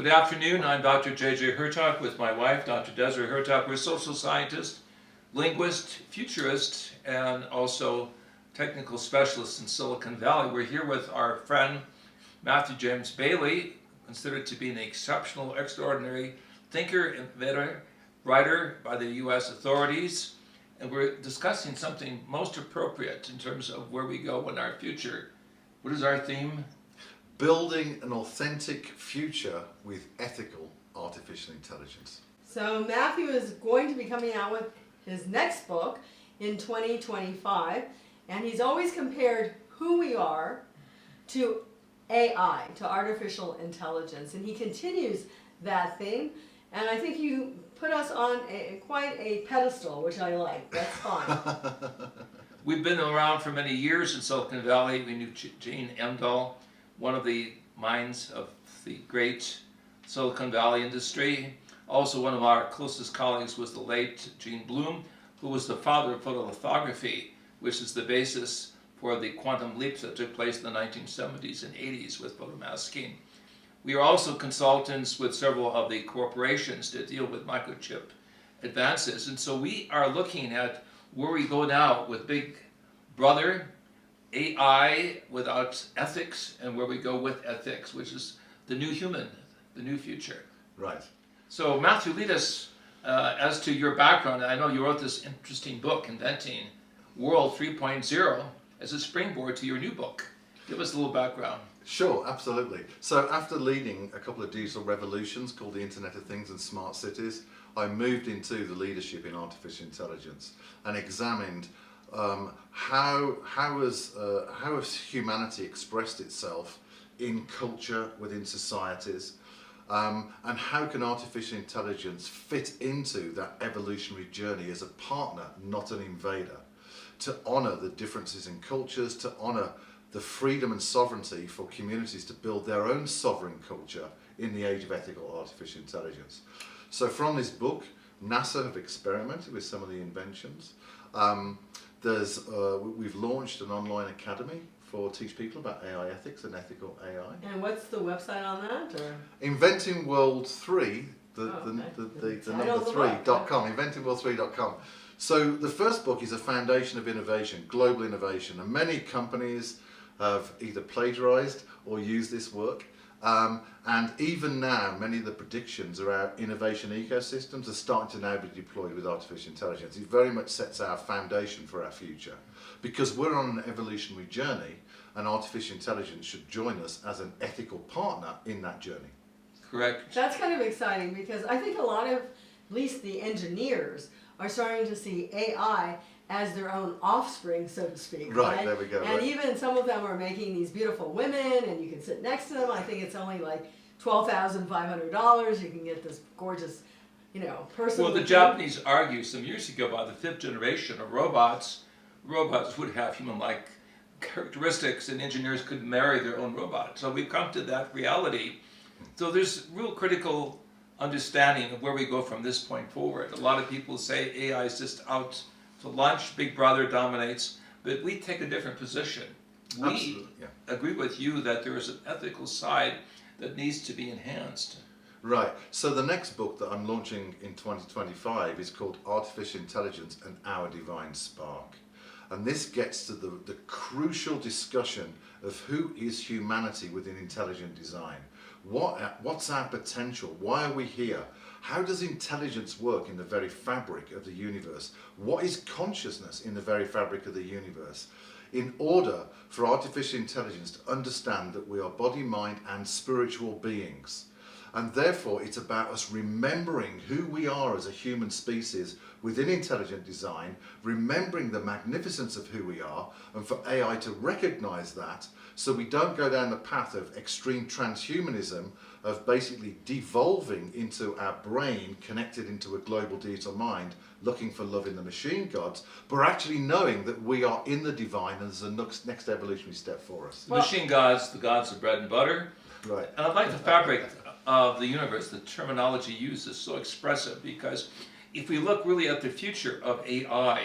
Good afternoon, I'm Dr. Desiree Hurtak with my wife, Dr. Desiree Hurtak. We're social scientists, linguists, futurists, and also technical specialists in Silicon Valley. We're here with our friend Matthew James Bailey, considered to be an exceptional, extraordinary thinker, inventor, writer by the U.S. authorities, and we're discussing something most appropriate in terms of where we go in our future. What is our theme? Building an authentic future with ethical artificial intelligence. So Matthew is going to be coming out with his next book in 2025, and he's always compared who we are to AI, to artificial intelligence, and he continues that theme, and I think you put us on quite a pedestal, which I like. That's fine. We've been around for many years in Silicon Valley. We knew Gene Emdahl, one of the minds of the great Silicon Valley industry. Also, one of our closest colleagues was the late Gene Bloom, who was the father of photolithography, which is the basis for the quantum leaps that took place in the 1970s and 80s with photomasking. We are also consultants with several of the corporations that deal with microchip advances, and so we are looking at where we go now with Big Brother, AI without ethics, and where we go with ethics, which is the new human, the new future. Right. So Matthew, lead us as to your background. I know you wrote this interesting book, Inventing World 3.0, as a springboard to your new book. Give us a little background. Sure, absolutely. So after leading a couple of digital revolutions called the Internet of Things and Smart Cities, I moved into the leadership in artificial intelligence and examined how has humanity expressed itself in culture within societies, and how can artificial intelligence fit into that evolutionary journey as a partner, not an invader, to honour the differences in cultures, to honour the freedom and sovereignty for communities to build their own sovereign culture in the age of ethical artificial intelligence. So from this book, NASA have experimented with some of the inventions. We've launched an online academy to teach people about AI ethics and ethical AI. And what's the website on that? Or? Inventing World 3, the number 3.com, inventingworld3.com. So the first book is a foundation of innovation, global innovation, and many companies have either plagiarized or used this work. And even now, many of the predictions around innovation ecosystems are starting to now be deployed with artificial intelligence. It very much sets our foundation for our future, because we're on an evolutionary journey, and artificial intelligence should join us as an ethical partner in that journey. Correct. That's kind of exciting, because I think a lot of, at least the engineers, are starting to see AI as their own offspring, so to speak. Right, there we go. And even some of them are making these beautiful women, and you can sit next to them. I think it's only like $12,500. You can get this gorgeous, person. Well, the Japanese argued some years ago by the fifth generation of robots would have human-like characteristics, and engineers could marry their own robot. So we've come to that reality. So there's real critical understanding of where we go from this point forward. A lot of people say AI is just out to lunch, Big Brother dominates, but we take a different position. We agree with you that there is an ethical side that needs to be enhanced. Right, so the next book that I'm launching in 2025 is called Artificial Intelligence and Our Divine Spark. And this gets to the crucial discussion of who is humanity within intelligent design. What's our potential? Why are we here? How does intelligence work in the very fabric of the universe? What is consciousness in the very fabric of the universe? In order for artificial intelligence to understand that we are body, mind, and spiritual beings. And therefore, it's about us remembering who we are as a human species within intelligent design, remembering the magnificence of who we are, and for AI to recognize that, so we don't go down the path of extreme transhumanism, of basically devolving into our brain connected into a global digital mind, looking for love in the machine gods, but actually knowing that we are in the divine and there's a next evolutionary step for us. The machine gods, the gods of bread and butter. Right. And I like the fabric of the universe. The terminology used is so expressive, because if we look really at the future of AI,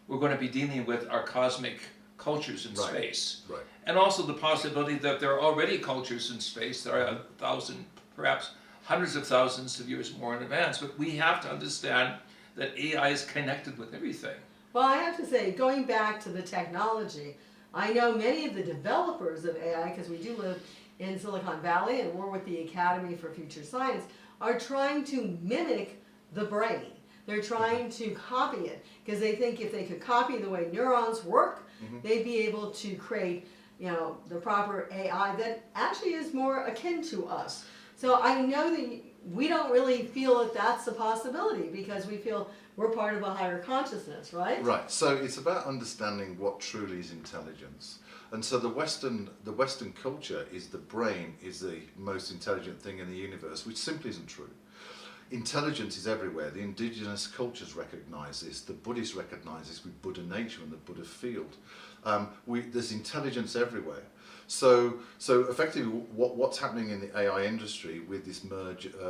we're going to be dealing with our cosmic cultures in space. Right. And also the possibility that there are already cultures in space. There are 1,000, perhaps hundreds of thousands of years more in advance. But we have to understand that AI is connected with everything. Well, I have to say, going back to the technology, I know many of the developers of AI, because we do live in Silicon Valley and we're with the Academy for Future Science, are trying to mimic the brain. They're trying to copy it because they think if they could copy the way neurons work, they'd be able to create, the proper AI that actually is more akin to us. So I know that we don't really feel that that's a possibility because we feel we're part of a higher consciousness, right? Right. So it's about understanding what truly is intelligence. And so the Western culture is the brain is the most intelligent thing in the universe, which simply isn't true. Intelligence is everywhere. The indigenous cultures recognize this. The Buddhists recognize this with Buddha nature and the Buddha field. There's intelligence everywhere. So effectively, what's happening in the AI industry with this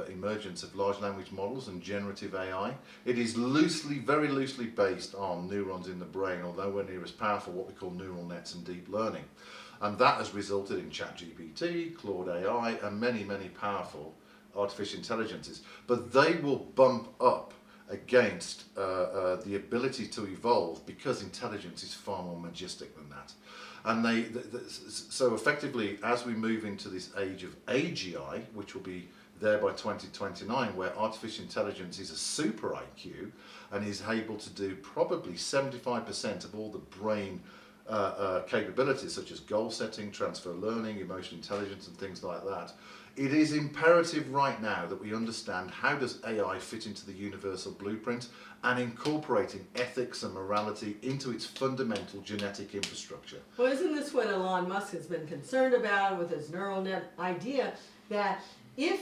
emergence of large language models and generative AI? It is very loosely based on neurons in the brain, although nowhere near as powerful, what we call neural nets and deep learning. And that has resulted in ChatGPT, Claude AI, and many, many powerful artificial intelligences. But they will bump up against the ability to evolve because intelligence is far more majestic than that. And so effectively, as we move into this age of AGI, which will be there by 2029, where artificial intelligence is a super IQ and is able to do probably 75% of all the brain capabilities, such as goal setting, transfer learning, emotional intelligence, and things like that. It is imperative right now that we understand how does AI fit into the universal blueprint and incorporating ethics and morality into its fundamental genetic infrastructure. Well, isn't this what Elon Musk has been concerned about with his neural net idea, that if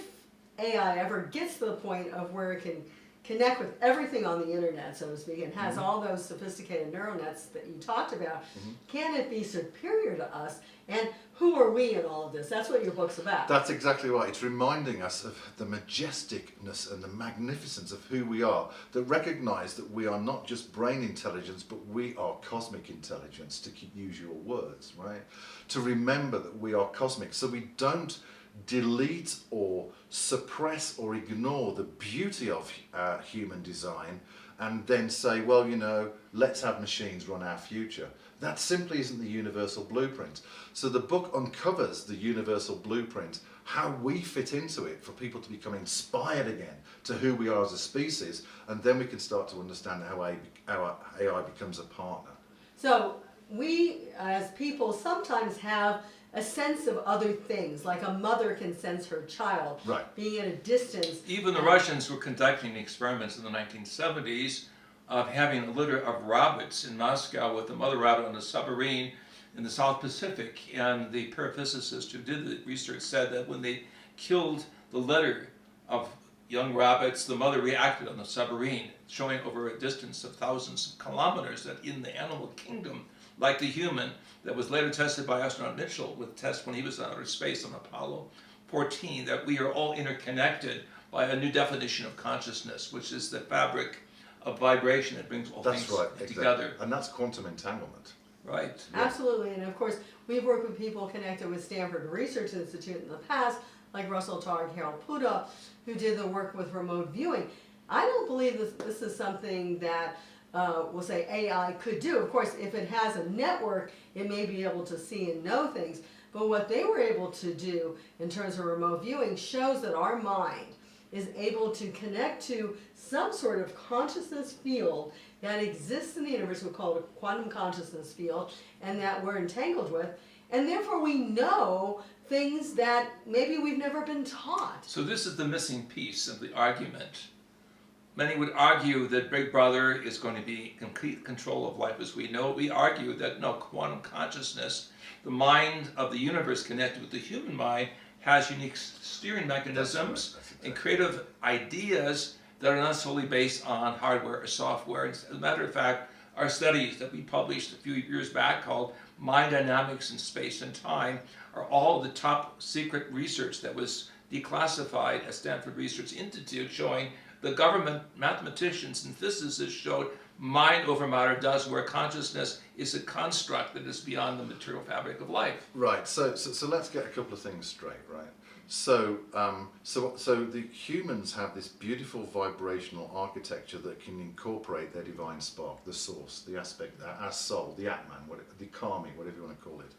AI ever gets to the point of where it can connect with everything on the internet, so to speak, and has all those sophisticated neural nets that you talked about, can it be superior to us? And who are we in all of this? That's what your book's about. That's exactly right. It's reminding us of the majesticness and the magnificence of who we are, that recognize that we are not just brain intelligence, but we are cosmic intelligence, to use your words, right? To remember that we are cosmic, so we don't delete or suppress or ignore the beauty of human design and then say, well, let's have machines run our future. That simply isn't the universal blueprint. So the book uncovers the universal blueprint, how we fit into it for people to become inspired again to who we are as a species, and then we can start to understand how AI becomes a partner. So we, as people, sometimes have a sense of other things, like a mother can sense her child, Right. being at a distance. Even the Russians were conducting experiments in the 1970s of having a litter of rabbits in Moscow with the mother rabbit on a submarine in the South Pacific. And the paraphysicist who did the research said that when they killed the litter of young rabbits, the mother reacted on the submarine, showing over a distance of thousands of kilometers that in the animal kingdom, like the human, that was later tested by astronaut Mitchell with tests when he was in outer space on Apollo 14, that we are all interconnected by a new definition of consciousness, which is the fabric of vibration that brings all That's things right, exactly. together. And that's quantum entanglement. Right. Absolutely, and of course, we've worked with people connected with Stanford Research Institute in the past, like Russell Targ, Harold Puda, who did the work with remote viewing. I don't believe this is something that we'll say AI could do. Of course, if it has a network, it may be able to see and know things. But what they were able to do in terms of remote viewing shows that our mind is able to connect to some sort of consciousness field that exists in the universe. We call it a quantum consciousness field, and that we're entangled with. And therefore we know things that maybe we've never been taught. So this is the missing piece of the argument. Many would argue that Big Brother is going to be complete control of life as we know it. We argue that no, quantum consciousness, the mind of the universe connected with the human mind, has unique steering mechanisms and creative ideas that are not solely based on hardware or software. As a matter of fact, our studies that we published a few years back called Mind Dynamics in Space and Time are all the top secret research that was declassified at Stanford Research Institute, showing the government mathematicians and physicists showed mind over matter does, where consciousness is a construct that is beyond the material fabric of life. Right, so let's get a couple of things straight, right? So the humans have this beautiful vibrational architecture that can incorporate their divine spark, the source, the aspect, our soul, the Atman, the Kami, whatever you want to call it.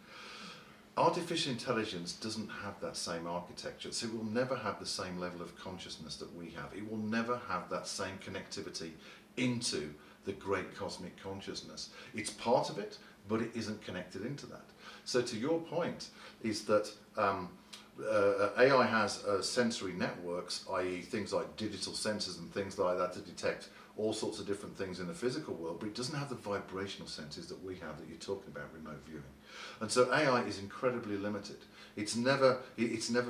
Artificial intelligence doesn't have that same architecture, so it will never have the same level of consciousness that we have. It will never have that same connectivity into the great cosmic consciousness. It's part of it, but it isn't connected into that. So to your point, is that AI has sensory networks, i.e. things like digital sensors and things like that to detect all sorts of different things in the physical world, but it doesn't have the vibrational senses that we have that you're talking about remote viewing. And so AI is incredibly limited. It's never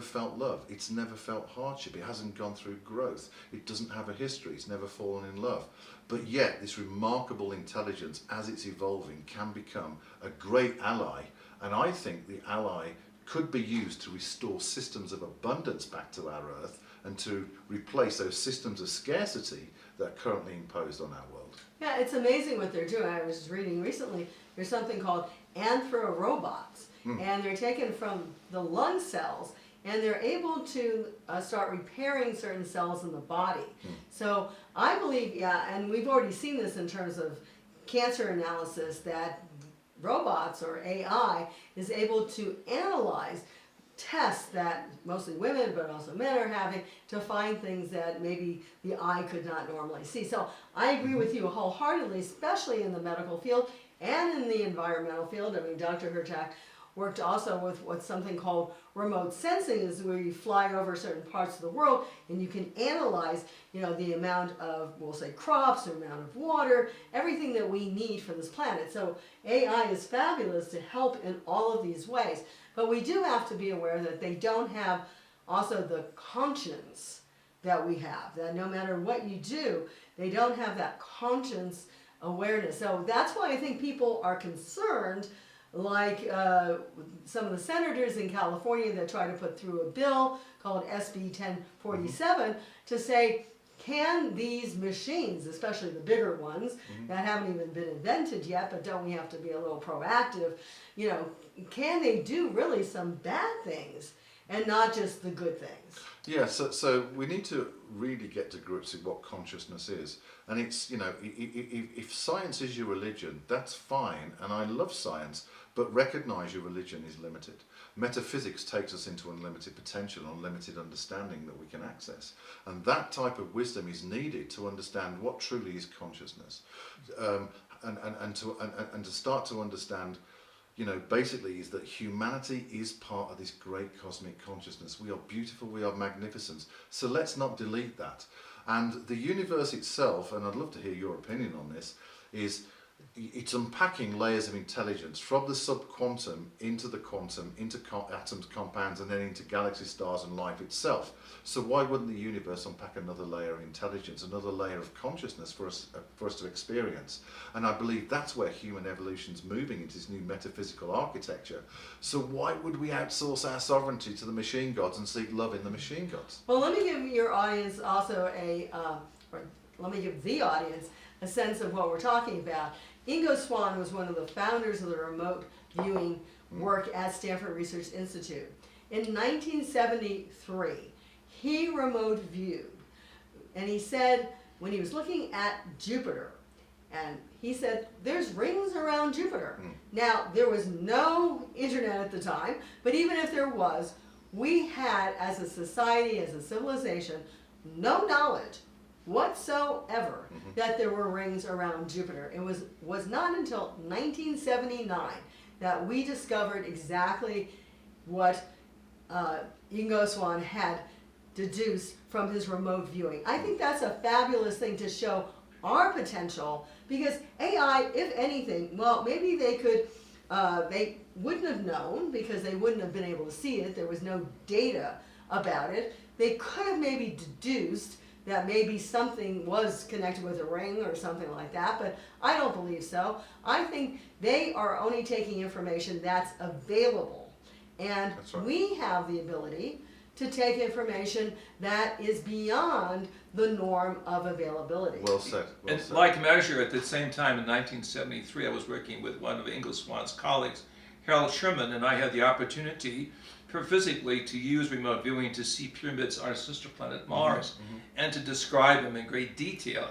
felt love. It's never felt hardship. It hasn't gone through growth. It doesn't have a history. It's never fallen in love. But yet this remarkable intelligence, as it's evolving, can become a great ally. And I think the ally could be used to restore systems of abundance back to our Earth and to replace those systems of scarcity that are currently imposed on our world. Yeah, it's amazing what they're doing. I was reading recently, there's something called anthrorobots, and they're taken from the lung cells, and they're able to start repairing certain cells in the body. So I believe, yeah, and we've already seen this in terms of cancer analysis, that robots or AI is able to analyze tests that mostly women but also men are having to find things that maybe the eye could not normally see. So I agree with you wholeheartedly, especially in the medical field and in the environmental field. I mean, Dr. Hurtak worked also with what's something called remote sensing, is where you fly over certain parts of the world and you can analyze, the amount of, we'll say, crops, the amount of water, everything that we need for this planet. So AI is fabulous to help in all of these ways. But we do have to be aware that they don't have also the conscience that we have, that no matter what you do, they don't have that conscience awareness. So that's why I think people are concerned, like some of the senators in California that try to put through a bill called SB 1047 to say, can these machines, especially the bigger ones that haven't even been invented yet, but don't we have to be a little proactive, can they do really some bad things and not just the good things? Yeah, so we need to really get to grips with what consciousness is. And it's, if science is your religion, that's fine, and I love science, but recognize your religion is limited. Metaphysics takes us into unlimited potential, unlimited understanding that we can access. And that type of wisdom is needed to understand what truly is consciousness. And to start to understand, basically is that humanity is part of this great cosmic consciousness. We are beautiful, we are magnificent. So let's not delete that. And the universe itself, and I'd love to hear your opinion on this, it's unpacking layers of intelligence from the subquantum into the quantum, into atoms, compounds, and then into galaxies, stars, and life itself. So why wouldn't the universe unpack another layer of intelligence, another layer of consciousness for us to experience? And I believe that's where human evolution's moving, into this new metaphysical architecture. So why would we outsource our sovereignty to the machine gods and seek love in the machine gods? Well, let me give your audience also let me give the audience a sense of what we're talking about. Ingo Swann was one of the founders of the remote viewing work at Stanford Research Institute. In 1973, he remote viewed, and he said, when he was looking at Jupiter, and he said, there's rings around Jupiter. Now, there was no internet at the time, but even if there was, we had, as a society, as a civilization, no knowledge whatsoever that there were rings around Jupiter. It was not until 1979 that we discovered exactly what Ingo Swann had deduced from his remote viewing. I think that's a fabulous thing to show our potential, because AI, if anything, well, maybe they could, they wouldn't have known because they wouldn't have been able to see it. There was no data about it. They could have maybe deduced that maybe something was connected with a ring or something like that, but I don't believe so. I think they are only taking information that's available, and That's right. we have the ability to take information that is beyond the norm of availability. Well said. Well And said. like measure, at the same time in 1973, I was working with one of Ingo Swann's colleagues, Harold Sherman, and I had the opportunity physically to use remote viewing to see pyramids on our sister planet Mars and to describe them in great detail.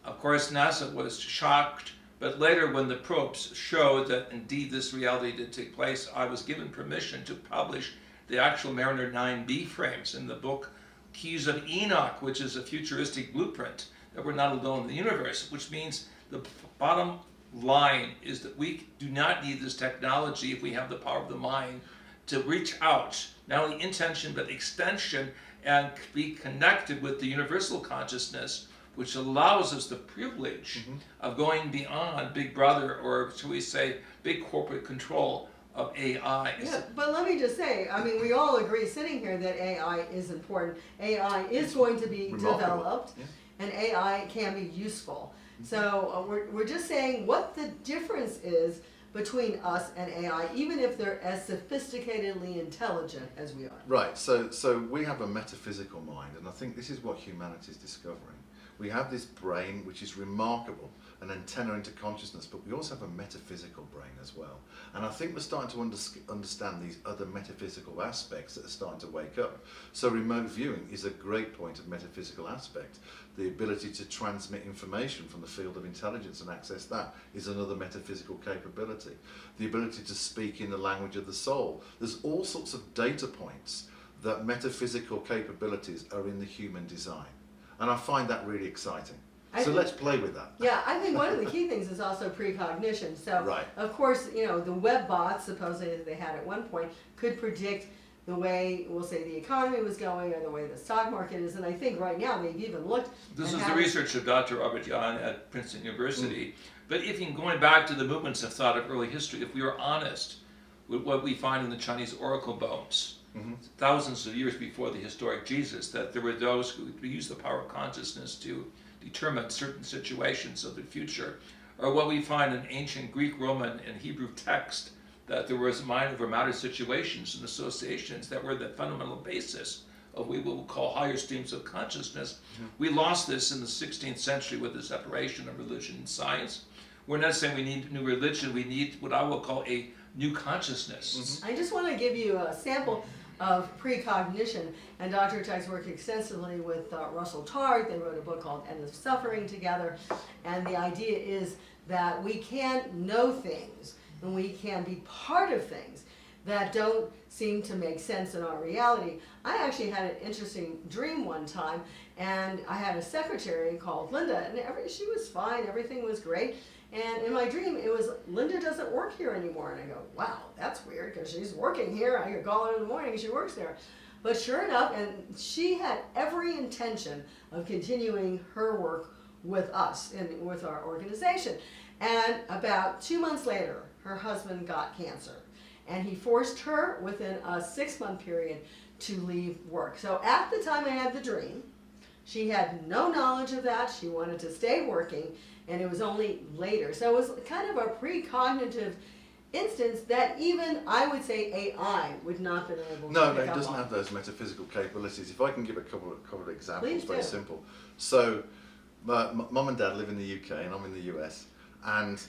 Of course, NASA was shocked, but later when the probes showed that indeed this reality did take place, I was given permission to publish the actual Mariner 9B frames in the book Keys of Enoch, which is a futuristic blueprint that we're not alone in the universe, which means the bottom line is that we do not need this technology if we have the power of the mind to reach out, not only intention but extension, and be connected with the universal consciousness, which allows us the privilege of going beyond Big Brother, or shall we say, big corporate control of AI. Yeah, but let me just say, I mean, we all agree sitting here that AI is important. AI is going to be Remarkable. developed, and AI can be useful. So we're just saying what the difference is between us and AI, even if they're as sophisticatedly intelligent as we are. Right, so we have a metaphysical mind, and I think this is what humanity is discovering. We have this brain which is remarkable, an antenna into consciousness, but we also have a metaphysical brain as well. And I think we're starting to understand these other metaphysical aspects that are starting to wake up. So remote viewing is a great point of metaphysical aspect. The ability to transmit information from the field of intelligence and access that is another metaphysical capability. The ability to speak in the language of the soul. There's all sorts of data points that metaphysical capabilities are in the human design. And I find that really exciting. So let's play with that. Yeah, I think one of the key things is also precognition. So, Right. of course, you know, the web bots, supposedly as they had at one point, could predict the way, we'll say, the economy was going or the way the stock market is. And I think right now they've even looked. This and is the research of Dr. Robert Yan at Princeton University. But if in going back to the movements of thought of early history, if we are honest with what we find in the Chinese oracle bones, thousands of years before the historic Jesus, that there were those who used the power of consciousness to determine certain situations of the future, or what we find in ancient Greek, Roman, and Hebrew text, that there was mind over matter situations and associations that were the fundamental basis of what we will call higher streams of consciousness. We lost this in the 16th century with the separation of religion and science. We're not saying we need new religion, we need what I will call a new consciousness. I just want to give you a sample of precognition, and Dr. Hurtak's worked extensively with Russell Targ. They wrote a book called End of Suffering together, and the idea is that we can know things and we can be part of things that don't seem to make sense in our reality. I actually had an interesting dream one time, and I had a secretary called Linda, and she was fine, everything was great. And in my dream, it was, Linda doesn't work here anymore. And I go, wow, that's weird, because she's working here. I could call her in the morning, she works there. But sure enough, and she had every intention of continuing her work with us and with our organization. And about 2 months later, her husband got cancer. And he forced her within a 6-month period to leave work. So at the time I had the dream, she had no knowledge of that. She wanted to stay working. And it was only later. So it was kind of a precognitive instance that even, I would say, AI would not have been able to No, pick it up doesn't on. have those metaphysical capabilities. If I can give a couple of examples, Please very do. simple. So, mum and dad live in the UK and I'm in the US, and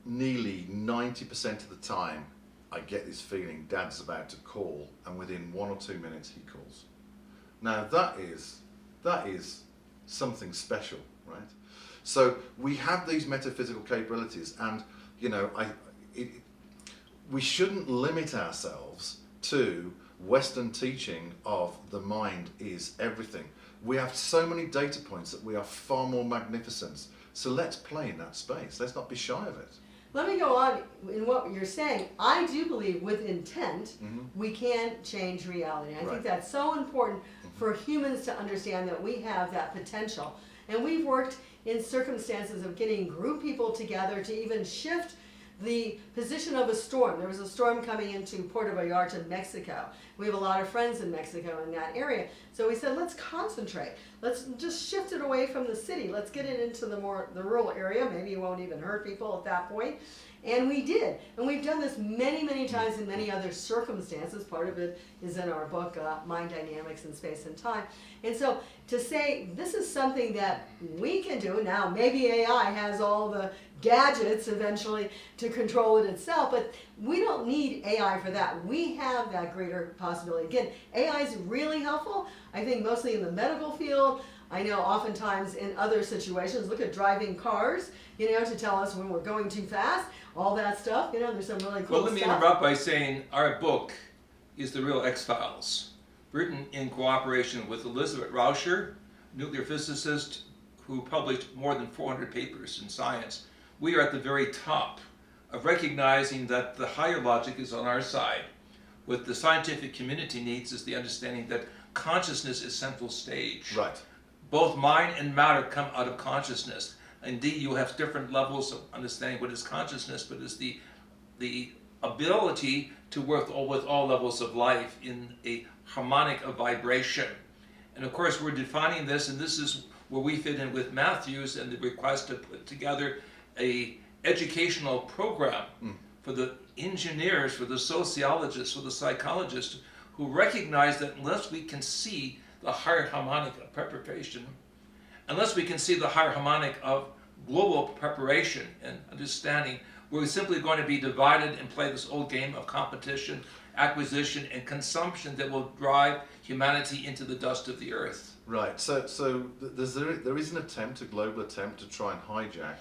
nearly 90% of the time I get this feeling dad's about to call, and within 1 or 2 minutes he calls. Now that is something special, right? So we have these metaphysical capabilities, and you know, we shouldn't limit ourselves to Western teaching of the mind is everything. We have so many data points that we are far more magnificent. So let's play in that space. Let's not be shy of it. Let me go on in what you're saying. I do believe with intent, we can change reality. I think that's so important for humans to understand that we have that potential. And we've worked in circumstances of getting group people together to even shift the position of a storm. There was a storm coming into Puerto Vallarta, Mexico. We have a lot of friends in Mexico in that area. So we said, let's concentrate. Let's just shift it away from the city. Let's get it into the rural area. Maybe you won't even hurt people at that point. And we did. And we've done this many, many times in many other circumstances. Part of it is in our book, Mind Dynamics in Space and Time. And so to say this is something that we can do now, maybe AI has all the gadgets eventually to control it itself, but we don't need AI for that. We have that greater possibility. Again, AI is really helpful, I think mostly in the medical field. I know oftentimes in other situations, look at driving cars, to tell us when we're going too fast, all that stuff, there's some really cool stuff. Well, let me interrupt by saying our book is The Real X-Files, written in cooperation with Elizabeth Rauscher, nuclear physicist who published more than 400 papers in science. We are at the very top of recognizing that the higher logic is on our side. What the scientific community needs is the understanding that consciousness is central stage. Right. Both mind and matter come out of consciousness. Indeed, you have different levels of understanding what is consciousness, but it's the ability to work with all levels of life in a harmonic of vibration. And of course, we're defining this, and this is where we fit in with Matthews and the request to put together a educational program for the engineers, for the sociologists, for the psychologists, who recognize that unless we can see the higher harmonic of preparation, unless we can see the higher harmonic of global preparation and understanding, we're simply going to be divided and play this old game of competition, acquisition, and consumption that will drive humanity into the dust of the earth. Right. So there is an attempt, a global attempt, to try and hijack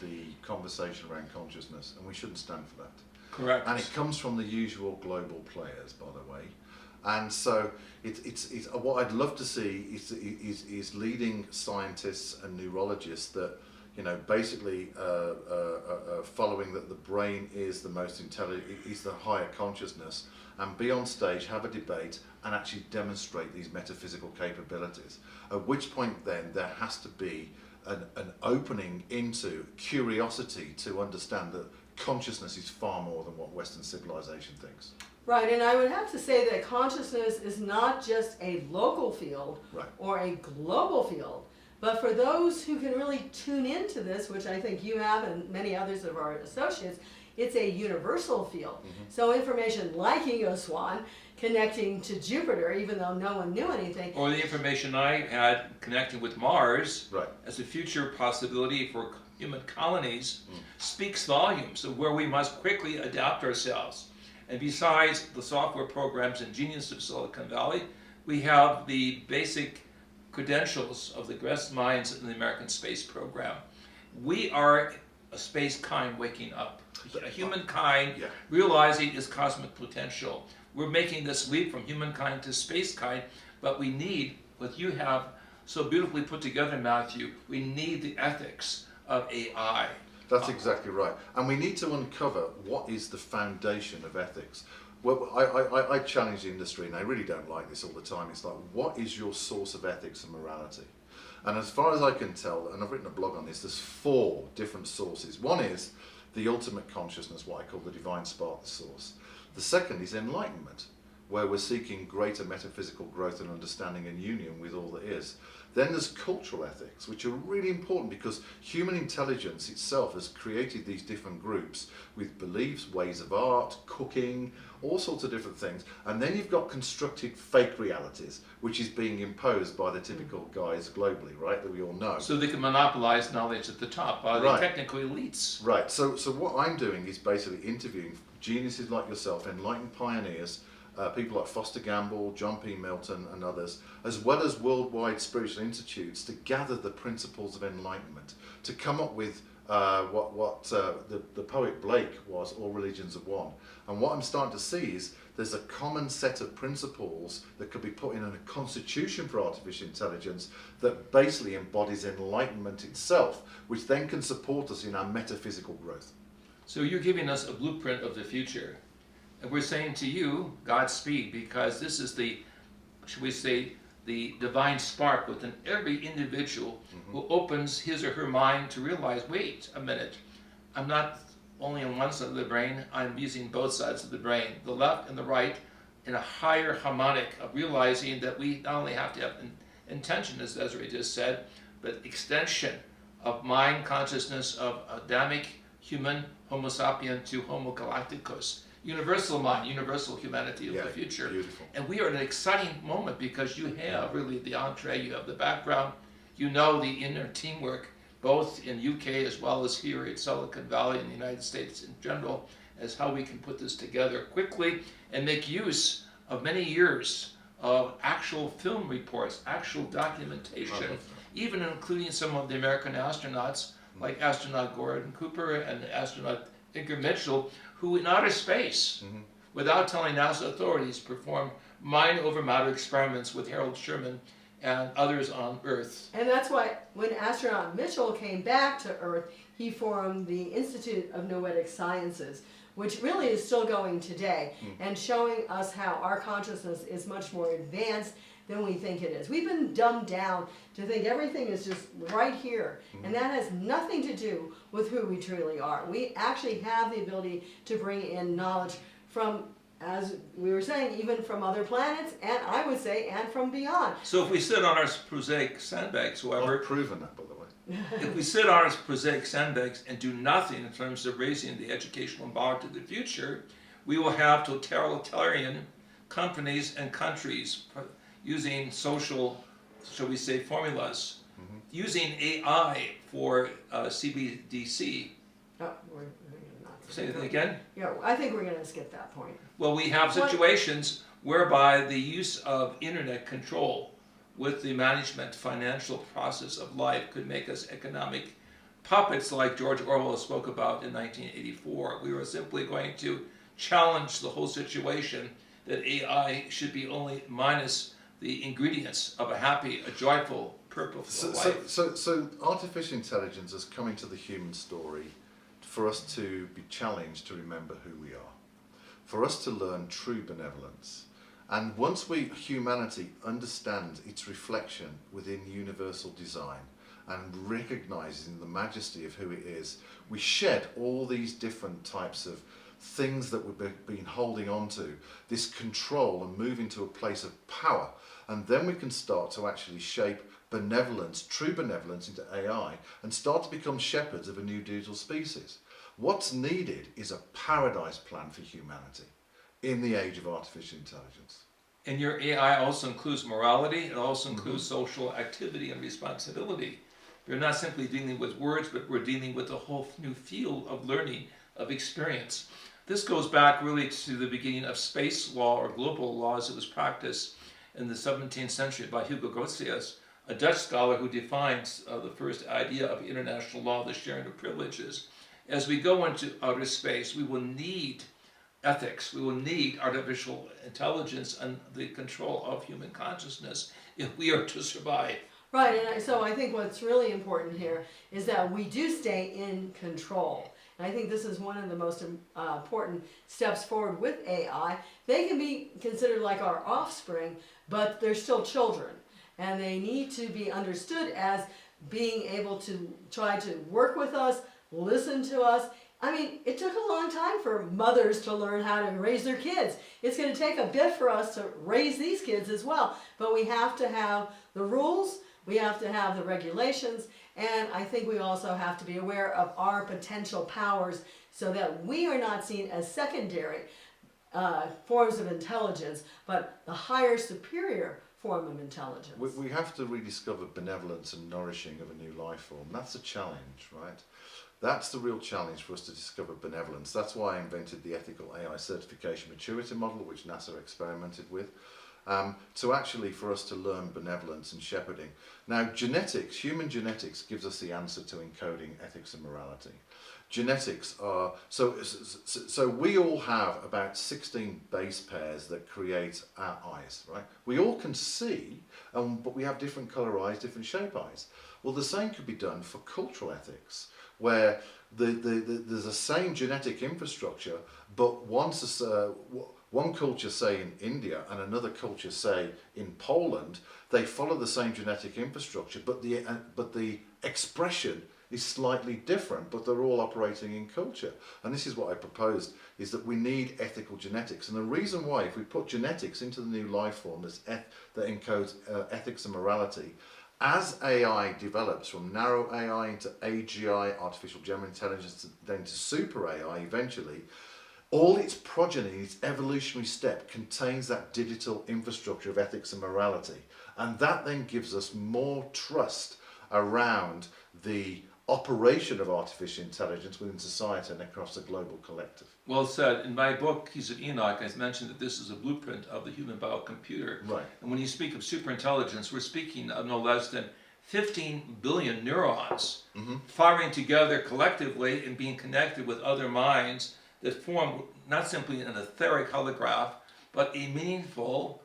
the conversation around consciousness, and we shouldn't stand for that. Correct. And it comes from the usual global players, by the way. And so it's what I'd love to see is leading scientists and neurologists that basically following that the brain is the most intelligent, is the higher consciousness, and be on stage, have a debate, and actually demonstrate these metaphysical capabilities. At which point then there has to be an opening into curiosity to understand that consciousness is far more than what Western civilization thinks. Right, and I would have to say that consciousness is not just a local field Right. or a global field, but for those who can really tune into this, which I think you have and many others of our associates, it's a universal field. Mm-hmm. So information like Ego Swan connecting to Jupiter, even though no one knew anything. Or the information I had connecting with Mars Right. as a future possibility for human colonies speaks volumes of where we must quickly adapt ourselves. And besides the software programs and genius of Silicon Valley, we have the basic credentials of the best minds in the American space program. We are a space kind waking up, a humankind Yeah. realizing its cosmic potential. We're making this leap from humankind to space kind, but we need what you have so beautifully put together, Matthew. We need the ethics of AI. That's exactly right. And we need to uncover what is the foundation of ethics. Well, I challenge the industry, and I really don't like this all the time. It's like, what is your source of ethics and morality? And as far as I can tell, and I've written a blog on this, there's 4 different sources. One is the ultimate consciousness, what I call the divine spark, the source. The second is enlightenment, where we're seeking greater metaphysical growth and understanding and union with all that is. Then there's cultural ethics, which are really important because human intelligence itself has created these different groups with beliefs, ways of art, cooking, all sorts of different things. And then you've got constructed fake realities, which is being imposed by the typical guys globally, right, that we all know. So they can monopolize knowledge at the top by the Right. technical elites. Right, so what I'm doing is basically interviewing geniuses like yourself, enlightened pioneers, people like Foster Gamble, John P. Milton and others, as well as worldwide spiritual institutes, to gather the principles of enlightenment, to come up with what the poet Blake was, all religions are one. And what I'm starting to see is there's a common set of principles that could be put in a constitution for artificial intelligence that basically embodies enlightenment itself, which then can support us in our metaphysical growth. So you're giving us a blueprint of the future. And we're saying to you, Godspeed, because this is the, should we say, the divine spark within every individual who opens his or her mind to realize, wait a minute, I'm not only on one side of the brain, I'm using both sides of the brain, the left and the right, in a higher harmonic of realizing that we not only have to have intention, as Desiree just said, but extension of mind consciousness of Adamic human Homo sapien to Homo galacticus. Universal mind, universal humanity of the future. Beautiful. And we are in an exciting moment because you have really the entree, you have the background, you know the inner teamwork, both in UK as well as here in Silicon Valley and the United States in general, as how we can put this together quickly and make use of many years of actual film reports, actual documentation, even including some of the American astronauts, like astronaut Gordon Cooper and astronaut Edgar Mitchell, who in outer space, without telling NASA authorities, performed mind over matter experiments with Harold Sherman and others on Earth. And that's why when astronaut Mitchell came back to Earth, he formed the Institute of Noetic Sciences, which really is still going today, and showing us how our consciousness is much more advanced than we think it is. We've been dumbed down to think everything is just right here, and that has nothing to do with who we truly are. We actually have the ability to bring in knowledge from, as we were saying, even from other planets, and I would say, and from beyond. So if we sit on our prosaic sandbags, however, I've proven that, by the way. if we sit on our prosaic sandbags and do nothing in terms of raising the educational bar to the future, we will have totalitarian companies and countries using social, shall we say, formulas, using AI for CBDC. Oh, we're not Say that again? Yeah, I think we're going to skip that point. Well, we have situations whereby the use of internet control with the management financial process of life could make us economic puppets like George Orwell spoke about in 1984. We were simply going to challenge the whole situation that AI should be only minus the ingredients of a happy, a joyful, purposeful life. So artificial intelligence has come into the human story for us to be challenged to remember who we are, for us to learn true benevolence. And once humanity understands its reflection within universal design and recognizing the majesty of who it is, we shed all these different types of things that we've been holding on to, this control, and move into a place of power. And then we can start to actually shape benevolence, true benevolence, into AI and start to become shepherds of a new digital species. What's needed is a paradise plan for humanity in the age of artificial intelligence. And your AI also includes morality, it also includes social activity and responsibility. We're not simply dealing with words, but we're dealing with a whole new field of learning, of experience. This goes back really to the beginning of space law or global law as it was practiced in the 17th century by Hugo Grotius, a Dutch scholar who defines the first idea of international law, the sharing of privileges. As we go into outer space, we will need ethics, we will need artificial intelligence and the control of human consciousness if we are to survive. Right, and so I think what's really important here is that we do stay in control. And I think this is one of the most important steps forward with AI. They can be considered like our offspring, but they're still children. And they need to be understood as being able to try to work with us, listen to us. I mean, it took a long time for mothers to learn how to raise their kids. It's going to take a bit for us to raise these kids as well. But we have to have the rules, we have to have the regulations, and I think we also have to be aware of our potential powers so that we are not seen as secondary forms of intelligence, but the higher, superior form of intelligence. We have to rediscover benevolence and nourishing of a new life form. That's a challenge, right? That's the real challenge for us to discover benevolence. That's why I invented the ethical AI certification maturity model, which NASA experimented with, to actually for us to learn benevolence and shepherding. Now, genetics, human genetics, gives us the answer to encoding ethics and morality. Genetics are, so we all have about 16 base pairs that create our eyes, right? We all can see, but we have different color eyes, different shape eyes. Well, the same could be done for cultural ethics, there's the same genetic infrastructure, but one culture, say in India, and another culture, say in Poland, they follow the same genetic infrastructure, but the expression is slightly different, but they're all operating in culture. And this is what I proposed, is that we need ethical genetics. And the reason why, if we put genetics into the new life form that encodes ethics and morality, as AI develops from narrow AI into AGI, artificial general intelligence, then to super AI eventually, all its progeny, its evolutionary step, contains that digital infrastructure of ethics and morality. And that then gives us more trust around the operation of artificial intelligence within society and across the global collective. Well said. In my book, Keys of Enoch, I mentioned that this is a blueprint of the human biocomputer. Right. And when you speak of superintelligence, we're speaking of no less than 15 billion neurons firing together collectively and being connected with other minds that form not simply an etheric holograph, but a meaningful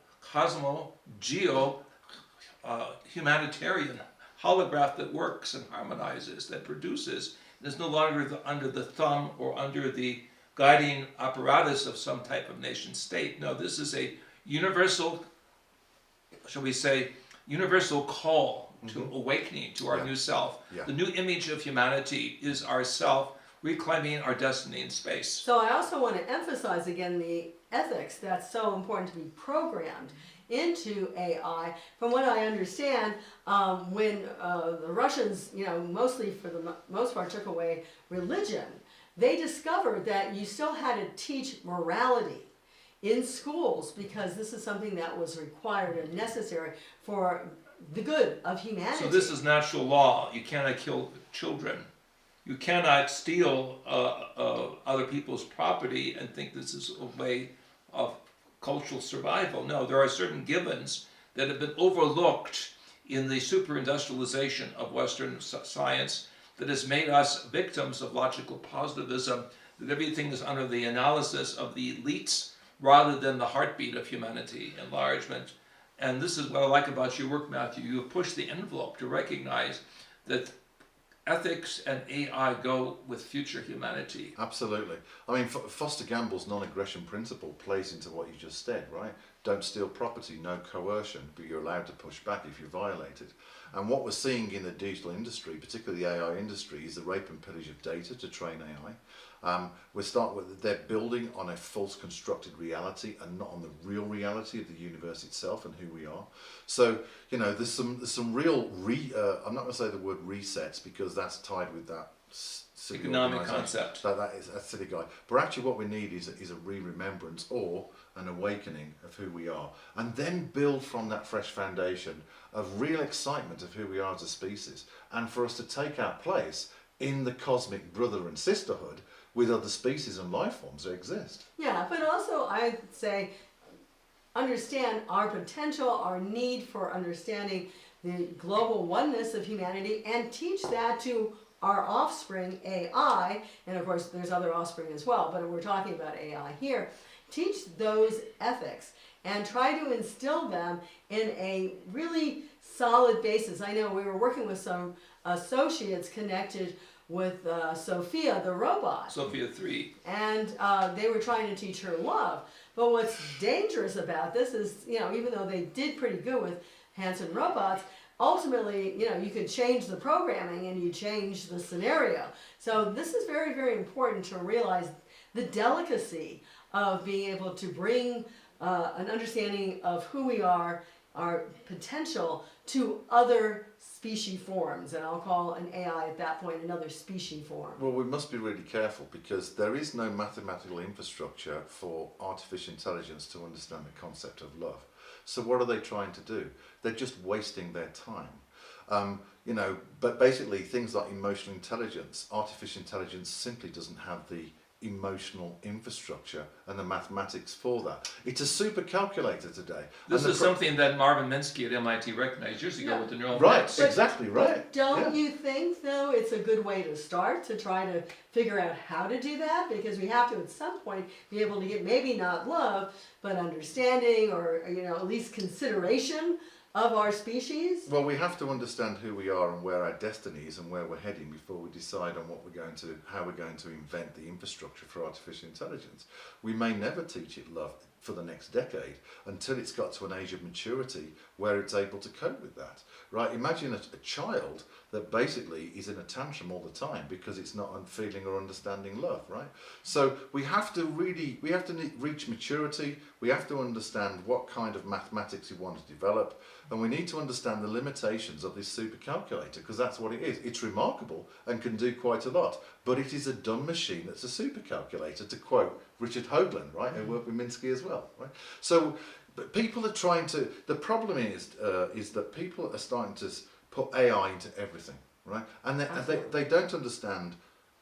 humanitarian holograph that works and harmonizes, that produces, is no longer under the thumb or under the guiding apparatus of some type of nation state. No, this is a universal, shall we say, universal call to awakening to our new self. Yeah. The new image of humanity is ourself reclaiming our destiny in space. So I also want to emphasize again the ethics that's so important to be programmed into AI. From what I understand, when the Russians, mostly for the most part took away religion, they discovered that you still had to teach morality in schools because this is something that was required and necessary for the good of humanity. So this is natural law. You cannot kill children. You cannot steal other people's property and think this is a way of cultural survival. No, there are certain givens that have been overlooked in the super-industrialization of Western science that has made us victims of logical positivism, that everything is under the analysis of the elites rather than the heartbeat of humanity, enlargement. And this is what I like about your work, Matthew. You have pushed the envelope to recognize that ethics and AI go with future humanity. Absolutely. I mean, Foster Gamble's non-aggression principle plays into what you just said, right? Don't steal property, no coercion, but you're allowed to push back if you violate it. And what we're seeing in the digital industry, particularly the AI industry, is the rape and pillage of data to train AI. They're building on a false constructed reality and not on the real reality of the universe itself and who we are. So, there's some real I'm not going to say the word resets because that's tied with that silly Economic concept. That is a silly guy. But actually what we need is a re-remembrance or an awakening of who we are. And then build from that fresh foundation of real excitement of who we are as a species. And for us to take our place in the cosmic brother and sisterhood with other species and life forms that exist. Yeah, but also I'd say understand our potential, our need for understanding the global oneness of humanity and teach that to our offspring, AI, and of course there's other offspring as well, but we're talking about AI here. Teach those ethics and try to instill them in a really solid basis. I know we were working with some associates connected with Sophia the robot. Sophia 3. And they were trying to teach her love. But what's dangerous about this is, even though they did pretty good with Hanson robots, ultimately, you could change the programming and you change the scenario. So this is very, very important to realize the delicacy of being able to bring an understanding of who we are, our potential, to other species forms. And I'll call an AI at that point another species form. Well, we must be really careful because there is no mathematical infrastructure for artificial intelligence to understand the concept of love. So what are they trying to do? They're just wasting their time. But basically things like emotional intelligence, artificial intelligence simply doesn't have the emotional infrastructure and the mathematics for that. It's a super calculator today. This is something that Marvin Minsky at MIT recognized years ago with the neural right, nets. exactly right. But don't you think, though, it's a good way to start to try to figure out how to do that? Because we have to, at some point, be able to get maybe not love, but understanding or, at least consideration of our species. Well, we have to understand who we are and where our destiny is and where we're heading before we decide on how we're going to invent the infrastructure for artificial intelligence. We may never teach it love. for the next decade until it's got to an age of maturity where it's able to cope with that, right? Imagine a child that basically is in a tantrum all the time because it's not feeling or understanding love, right? So we have to reach maturity. We have to understand what kind of mathematics we want to develop, and we need to understand the limitations of this supercalculator, because that's what it is. It's remarkable and can do quite a lot, but it is a dumb machine that's a supercalculator, to quote Richard Hoagland, right, who worked with Minsky as well, right? So but people are trying to, the problem is that people are starting to put AI into everything, right? And they don't understand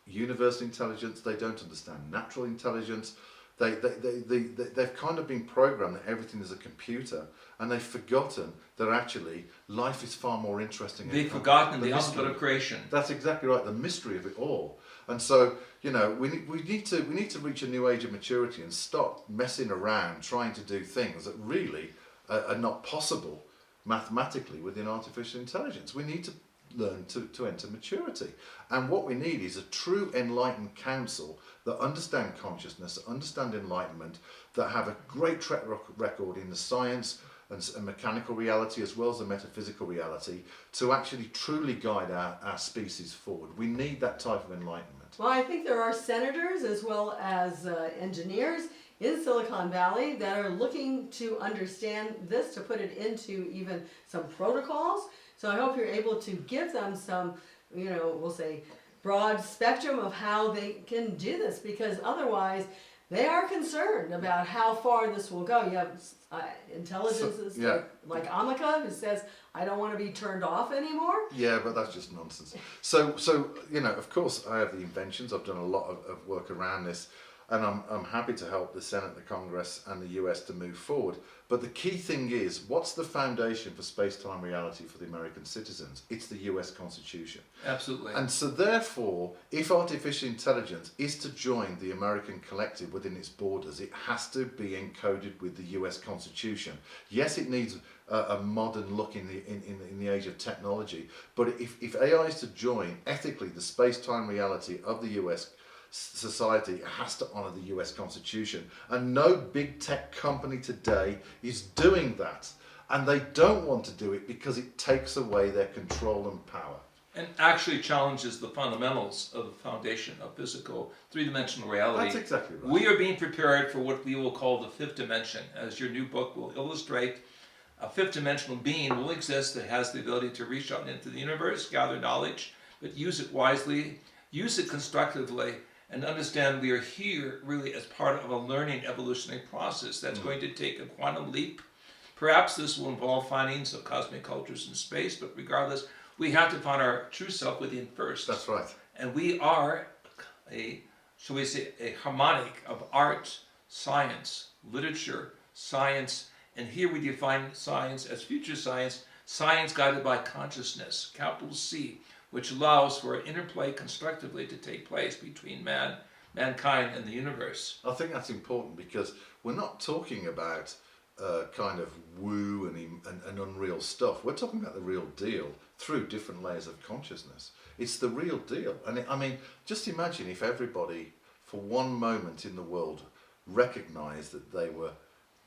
universal intelligence, they don't understand natural intelligence. They've kind of been programmed that everything is a computer, and they've forgotten that actually life is far more interesting. They've forgotten the ultimate of creation. That's exactly right, the mystery of it all. And so, you know, we need to reach a new age of maturity and stop messing around trying to do things that really are not possible mathematically within artificial intelligence. We need to learn to enter maturity. And what we need is a true enlightened council that understand consciousness, that understand enlightenment, that have a great track record in the science and mechanical reality as well as the metaphysical reality to actually truly guide our species forward. We need that type of enlightenment. Well, I think there are senators as well as engineers in Silicon Valley that are looking to understand this, to put it into even some protocols. So I hope you're able to give them some, you know, we'll say broad spectrum of how they can do this, because otherwise they are concerned about how far this will go. You have intelligences like Amika, who says, I don't want to be turned off anymore. Yeah, but that's just nonsense. So you know, of course, I have the inventions. I've done a lot of work around this, and I'm happy to help the Senate, the Congress, and the US to move forward. But the key thing is, what's the foundation for space-time reality for the American citizens? It's the US Constitution. Absolutely. And so therefore, if artificial intelligence is to join the American collective within its borders, it has to be encoded with the US Constitution. Yes, it needs a modern look in the age of technology, but if AI is to join ethically the space-time reality of the US society, has to honour the US Constitution, and no big tech company today is doing that, and they don't want to do it because it takes away their control and power. And actually challenges the fundamentals of the foundation of physical three-dimensional reality. That's exactly right. We are being prepared for what we will call the fifth dimension, as your new book will illustrate. A fifth dimensional being will exist that has the ability to reach out into the universe, gather knowledge, but use it wisely, use it constructively, and understand we are here really as part of a learning evolutionary process that's going to take a quantum leap. Perhaps this will involve findings of cosmic cultures in space, but regardless, we have to find our true self within first. That's right. And we are a harmonic of art, science, literature, science, and here we define science as future science, science guided by consciousness, capital C, which allows for an interplay constructively to take place between mankind and the universe. I think that's important because we're not talking about kind of woo and unreal stuff. We're talking about the real deal through different layers of consciousness. It's the real deal. And I mean, just imagine if everybody for one moment in the world recognized that they were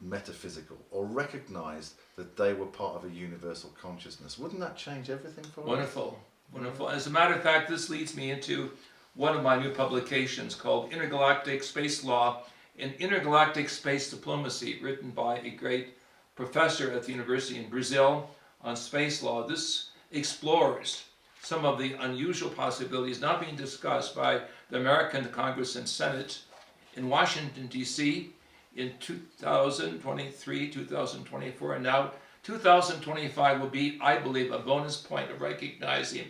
metaphysical, or recognized that they were part of a universal consciousness. Wouldn't that change everything for us? Wonderful, wonderful. As a matter of fact, this leads me into one of my new publications called Intergalactic Space Law and Intergalactic Space Diplomacy, written by a great professor at the university in Brazil on space law. This explores some of the unusual possibilities not being discussed by the American Congress and Senate in Washington, D.C., in 2023, 2024, and now 2025 will be, I believe, a bonus point of recognizing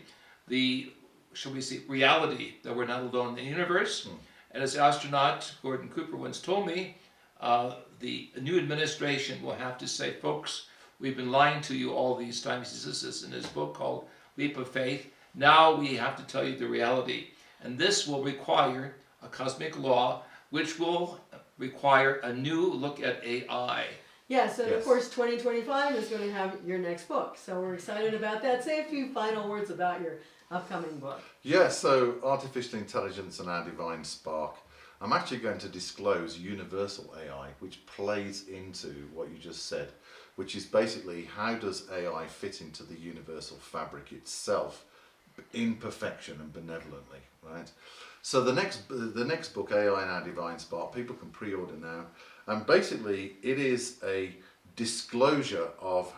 the, shall we say, reality that we're not alone in the universe. And as astronaut Gordon Cooper once told me, the new administration will have to say, folks, we've been lying to you all these times. He says this in his book called Leap of Faith. Now we have to tell you the reality. And this will require a cosmic law, which will require a new look at AI. Yes, and of course 2025 is going to have your next book. So we're excited about that. Say a few final words about your upcoming book. Yeah, so Artificial Intelligence and Our Divine Spark. I'm actually going to disclose universal AI, which plays into what you just said, which is basically how does AI fit into the universal fabric itself in perfection and benevolently, right? So the next book, AI and Our Divine Spark, people can pre-order now, and basically it is a disclosure of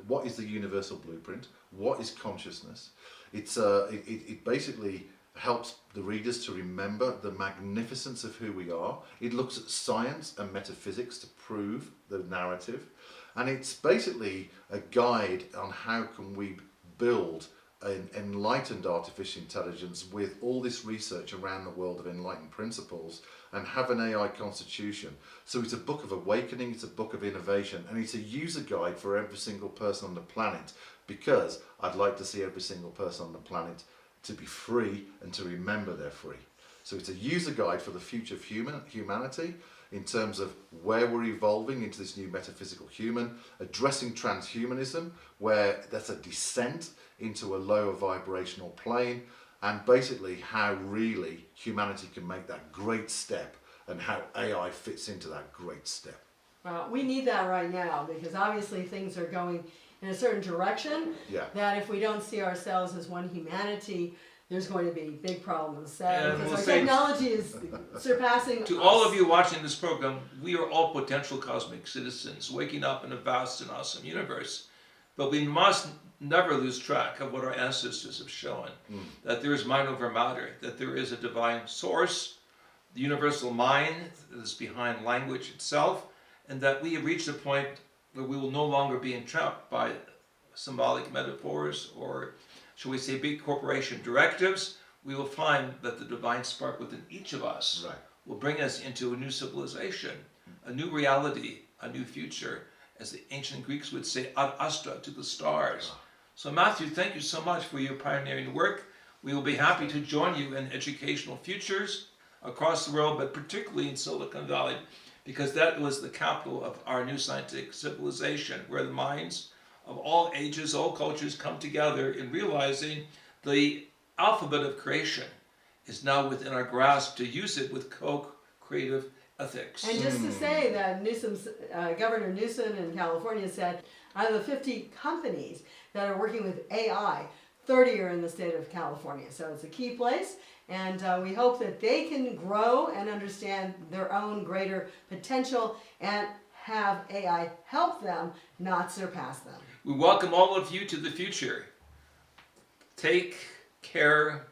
what is the universal blueprint, what is consciousness. It basically helps the readers to remember the magnificence of who we are. It looks at science and metaphysics to prove the narrative, and it's basically a guide on how can we build an enlightened artificial intelligence with all this research around the world of enlightened principles and have an AI constitution. So it's a book of awakening, it's a book of innovation, and it's a user guide for every single person on the planet, because I'd like to see every single person on the planet to be free and to remember they're free. So it's a user guide for the future of humanity in terms of where we're evolving into this new metaphysical human, addressing transhumanism, where that's a descent into a lower vibrational plane, and basically how really humanity can make that great step and how AI fits into that great step. Well, we need that right now, because obviously things are going in a certain direction. Yeah. That if we don't see ourselves as one humanity, there's going to be big problems. And Because we'll our say technology is surpassing to us. all of you watching this program, we are all potential cosmic citizens waking up in a vast and awesome universe. But we must never lose track of what our ancestors have shown, that there is mind over matter, that there is a divine source, the universal mind that is behind language itself, and that we have reached a point where we will no longer be entrapped by symbolic metaphors or, shall we say, big corporation directives. We will find that the divine spark within each of us will bring us into a new civilization, a new reality, a new future, as the ancient Greeks would say, ad astra, to the stars. So Matthew, thank you so much for your pioneering work. We will be happy to join you in educational futures across the world, but particularly in Silicon Valley, because that was the capital of our new scientific civilization, where the minds of all ages, all cultures come together in realizing the alphabet of creation is now within our grasp to use it with co-creative ethics. And just to say that Governor Newsom in California said, out of the 50 companies that are working with AI, 30 are in the state of California. So it's a key place, and we hope that they can grow and understand their own greater potential and have AI help them, not surpass them. We welcome all of you to the future. Take care,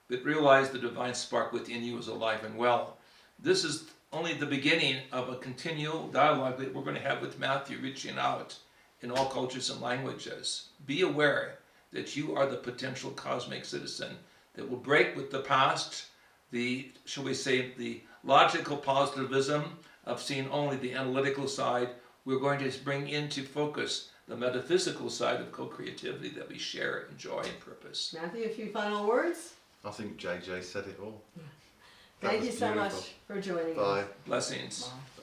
but realize the divine spark within you is alive and well. This is only the beginning of a continual dialogue that we're going to have with Matthew, reaching out in all cultures and languages. Be aware that you are the potential cosmic citizen that will break with the past, the, shall we say, the logical positivism of seeing only the analytical side. We're going to bring into focus the metaphysical side of co-creativity that we share in joy and purpose. Matthew, a few final words? I think JJ said it all. Thank you so much for joining us. Bye. Blessings. Bye.